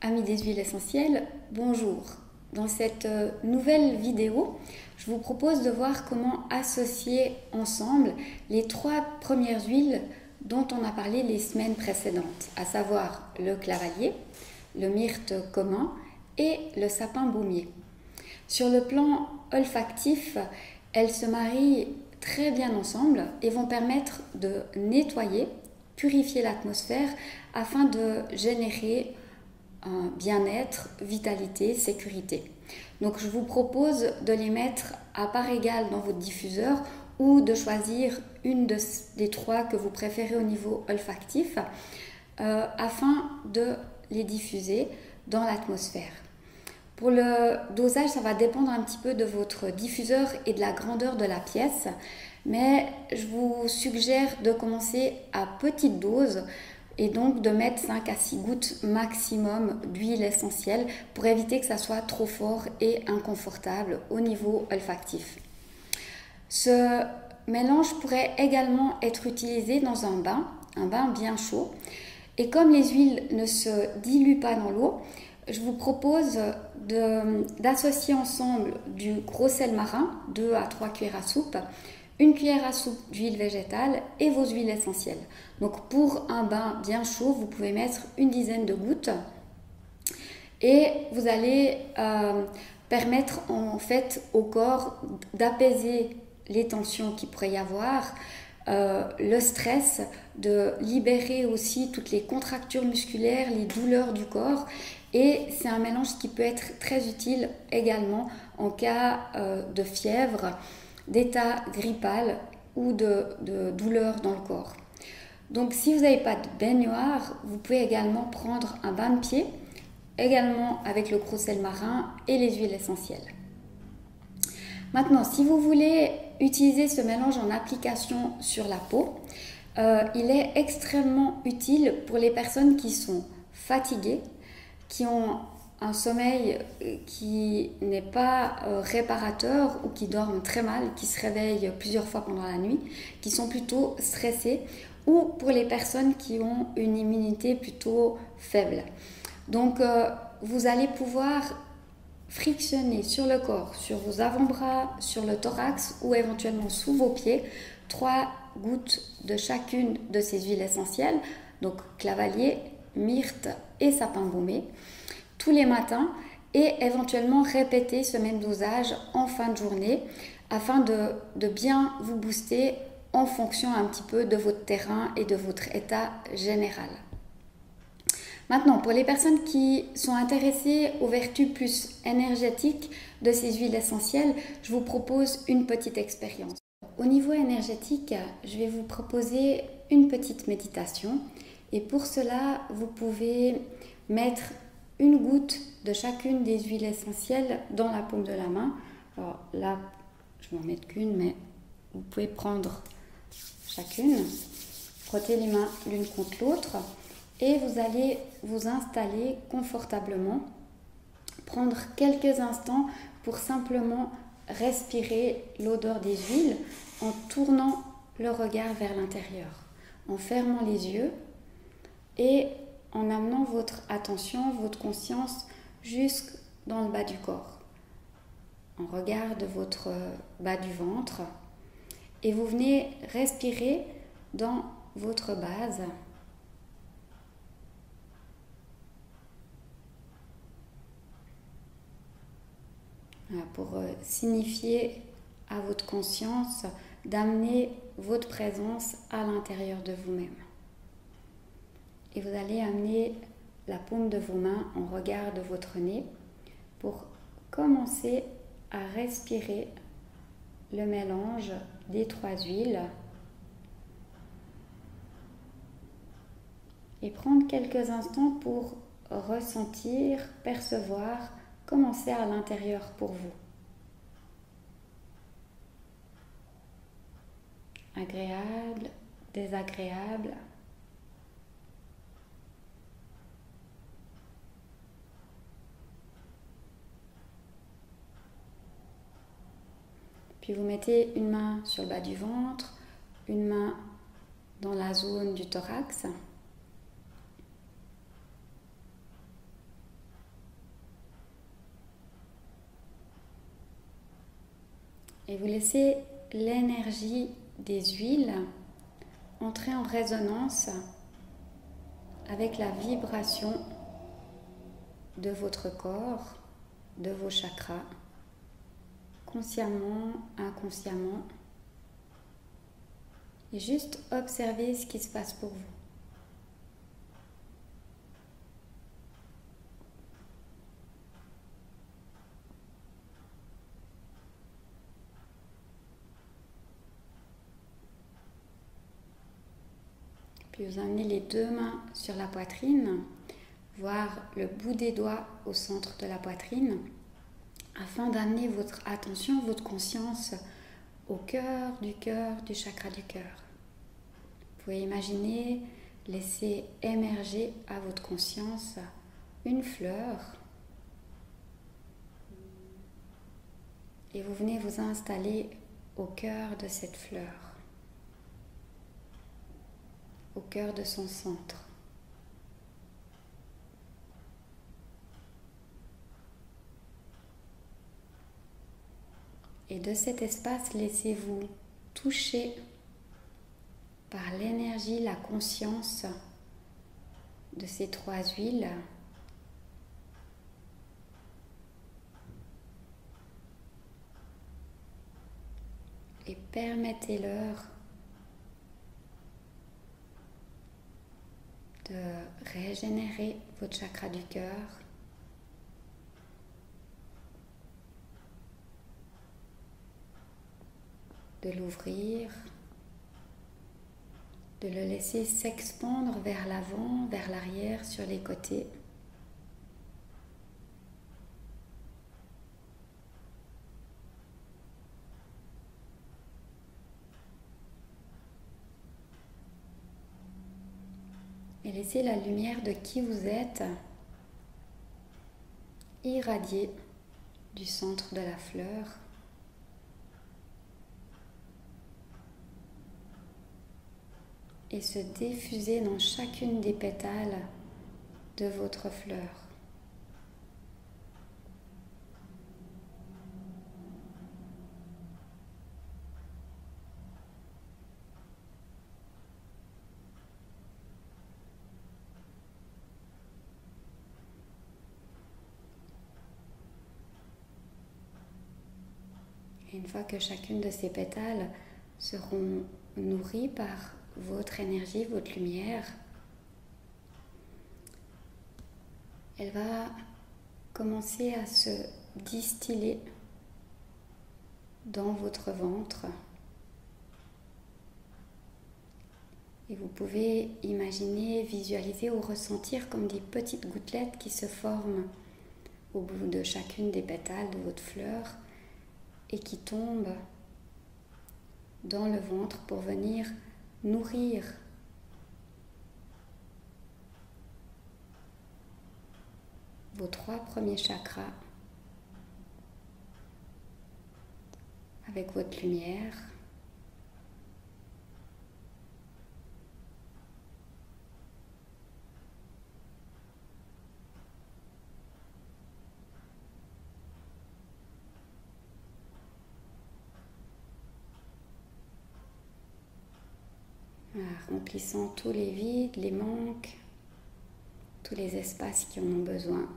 Amis des huiles essentielles, bonjour. Dans cette nouvelle vidéo, je vous propose de voir comment associer ensemble les 3 premières huiles dont on a parlé les semaines précédentes, à savoir le clavalier, le myrte commun et le sapin baumier. Sur le plan olfactif, elles se marient très bien ensemble et vont permettre de nettoyer, purifier l'atmosphère afin de générer un bien-être, vitalité, sécurité. Donc je vous propose de les mettre à part égale dans votre diffuseur ou de choisir une des 3 que vous préférez au niveau olfactif afin de les diffuser dans l'atmosphère. Pour le dosage, ça va dépendre un petit peu de votre diffuseur et de la grandeur de la pièce, mais je vous suggère de commencer à petite dose et donc de mettre 5 à 6 gouttes maximum d'huile essentielle pour éviter que ça soit trop fort et inconfortable au niveau olfactif. Ce mélange pourrait également être utilisé dans un bain bien chaud. Et comme les huiles ne se diluent pas dans l'eau, je vous propose d'associer ensemble du gros sel marin, 2 à 3 cuillères à soupe, 1 cuillère à soupe d'huile végétale et vos huiles essentielles. Donc pour un bain bien chaud, vous pouvez mettre une dizaine de gouttes et vous allez permettre en fait au corps d'apaiser les tensions qu'il pourrait y avoir, le stress, de libérer aussi toutes les contractures musculaires, les douleurs du corps. Et c'est un mélange qui peut être très utile également en cas de fièvre, d'état grippal ou de douleur dans le corps. Donc si vous n'avez pas de baignoire, vous pouvez également prendre un bain de pied, également avec le gros sel marin et les huiles essentielles. Maintenant, si vous voulez utiliser ce mélange en application sur la peau, il est extrêmement utile pour les personnes qui sont fatiguées, qui ont un sommeil qui n'est pas réparateur ou qui dorment très mal, qui se réveillent plusieurs fois pendant la nuit, qui sont plutôt stressés, ou pour les personnes qui ont une immunité plutôt faible. Donc vous allez pouvoir frictionner sur le corps, sur vos avant-bras, sur le thorax ou éventuellement sous vos pieds 3 gouttes de chacune de ces huiles essentielles, donc clavalier, myrte et sapin baumé, tous les matins, et éventuellement répéter ce même dosage en fin de journée afin de bien vous booster en fonction un petit peu de votre terrain et de votre état général. Maintenant, pour les personnes qui sont intéressées aux vertus plus énergétiques de ces huiles essentielles, je vous propose une petite expérience. Au niveau énergétique, je vais vous proposer une petite méditation et pour cela, vous pouvez mettre une goutte de chacune des huiles essentielles dans la paume de la main. Alors là, je vais en mettre qu'une, mais vous pouvez prendre chacune, frotter les mains l'une contre l'autre et vous allez vous installer confortablement, prendre quelques instants pour simplement respirer l'odeur des huiles en tournant le regard vers l'intérieur, en fermant les yeux et en amenant votre attention, votre conscience jusque dans le bas du corps. On regarde votre bas du ventre et vous venez respirer dans votre base. Voilà, pour signifier à votre conscience d'amener votre présence à l'intérieur de vous-même. Et vous allez amener la paume de vos mains en regard de votre nez pour commencer à respirer le mélange des 3 huiles et prendre quelques instants pour ressentir, percevoir comment c'est à l'intérieur pour vous. Agréable, désagréable. Puis vous mettez une main sur le bas du ventre, une main dans la zone du thorax. Et vous laissez l'énergie des huiles entrer en résonance avec la vibration de votre corps, de vos chakras, consciemment, inconsciemment, et juste observez ce qui se passe pour vous. Puis vous amenez les deux mains sur la poitrine, voire le bout des doigts au centre de la poitrine, afin d'amener votre attention, votre conscience au cœur du chakra du cœur. Vous pouvez imaginer laisser émerger à votre conscience une fleur et vous venez vous installer au cœur de cette fleur, au cœur de son centre. Et de cet espace, laissez-vous toucher par l'énergie, la conscience de ces trois huiles. Et permettez-leur de régénérer votre chakra du cœur, de l'ouvrir, de le laisser s'expandre vers l'avant, vers l'arrière, sur les côtés. Et laissez la lumière de qui vous êtes irradier du centre de la fleur. Et se diffuser dans chacune des pétales de votre fleur. Et une fois que chacune de ces pétales seront nourries par votre énergie, votre lumière, elle va commencer à se distiller dans votre ventre. Et vous pouvez imaginer, visualiser ou ressentir comme des petites gouttelettes qui se forment au bout de chacune des pétales de votre fleur et qui tombent dans le ventre pour venir nourrir vos trois premiers chakras avec votre lumière. Remplissant tous les vides, les manques, tous les espaces qui en ont besoin.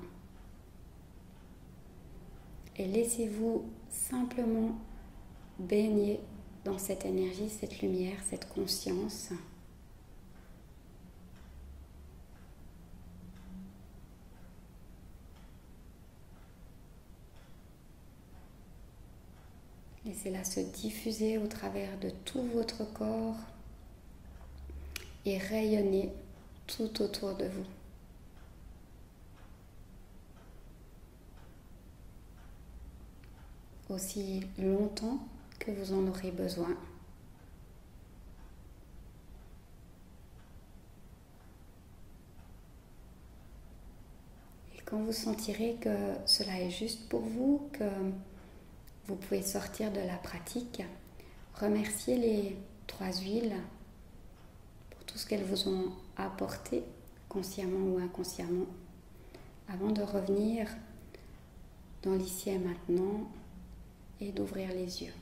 Et laissez-vous simplement baigner dans cette énergie, cette lumière, cette conscience. Laissez-la se diffuser au travers de tout votre corps et rayonner tout autour de vous. Aussi longtemps que vous en aurez besoin. Et quand vous sentirez que cela est juste pour vous, que vous pouvez sortir de la pratique, remerciez les trois huiles pour tout ce qu'elles vous ont apporté, consciemment ou inconsciemment, avant de revenir dans l'ici et maintenant et d'ouvrir les yeux.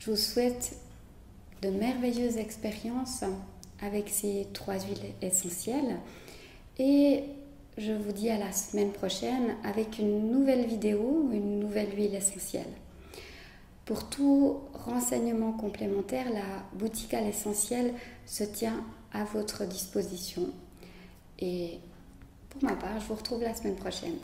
Je vous souhaite de merveilleuses expériences avec ces 3 huiles essentielles et je vous dis à la semaine prochaine avec une nouvelle vidéo, une nouvelle huile essentielle. Pour tout renseignement complémentaire, la boutique à l'essentiel se tient à votre disposition. Et pour ma part, je vous retrouve la semaine prochaine.